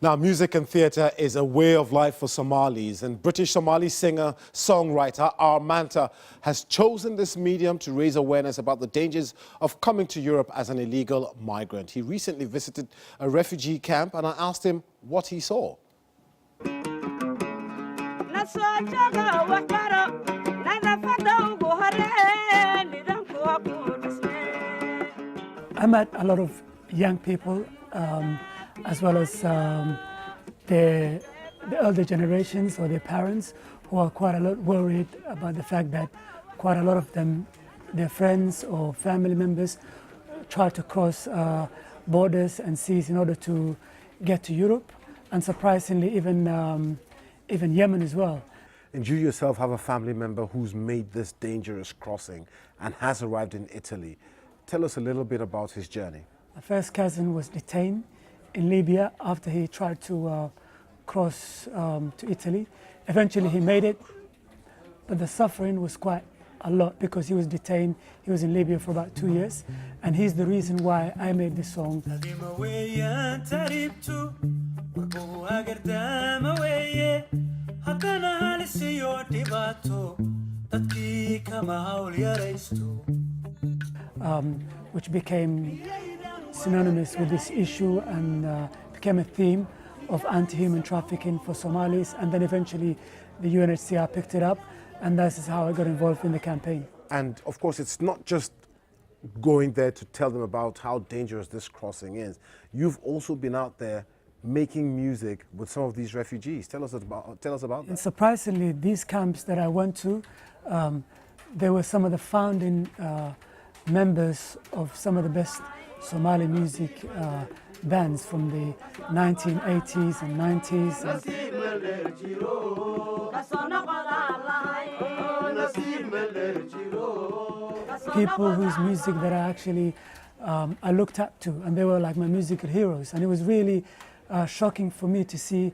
Now, music and theatre is a way of life for Somalis, and British Somali singer-songwriter Aar Maanta has chosen this medium to raise awareness about the dangers of coming to Europe as an illegal migrant. He recently visited a refugee camp, and I asked him what he saw. I met a lot of young people, as well as the elder generations or their parents, who are quite a lot worried about the fact that quite a lot of them, their friends or family members, try to cross borders and seas in order to get to Europe, and surprisingly even Yemen as well. And you yourself have a family member who's made this dangerous crossing and has arrived in Italy. Tell us a little bit about his journey. My first cousin was detained in Libya after he tried to cross to Italy. Eventually he made it, but the suffering was quite a lot because he was detained. He was in Libya for about 2 years, and he's the reason why I made this song. Which became synonymous with this issue and became a theme of anti-human trafficking for Somalis, and then eventually the UNHCR picked it up, and this is how I got involved in the campaign. And of course, it's not just going there to tell them about how dangerous this crossing is. You've also been out there making music with some of these refugees. Tell us about that. And surprisingly, these camps that I went to, they were some of the founding members of some of the best Somali music bands from the 1980s and 90s. People whose music that I looked up to, and they were like my musical heroes. And it was really shocking for me to see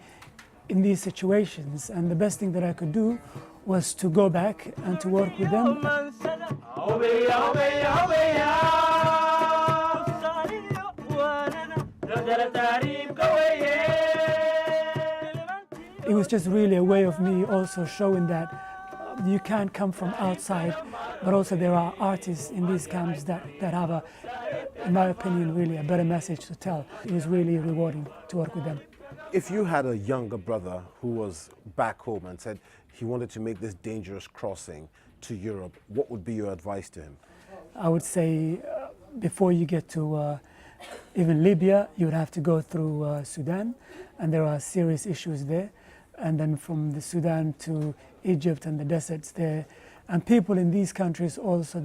in these situations. And the best thing that I could do was to go back and to work with them. It was just really a way of me also showing that you can't come from outside, but also there are artists in these camps that have, in my opinion, really a better message to tell. It was really rewarding to work with them. If you had a younger brother who was back home and said he wanted to make this dangerous crossing to Europe, what would be your advice to him? I would say before you get to even Libya, you would have to go through Sudan, and there are serious issues there. And then from the Sudan to Egypt and the deserts there. And people in these countries also,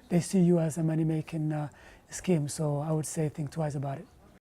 they see you as a money-making scheme. So I would say think twice about it.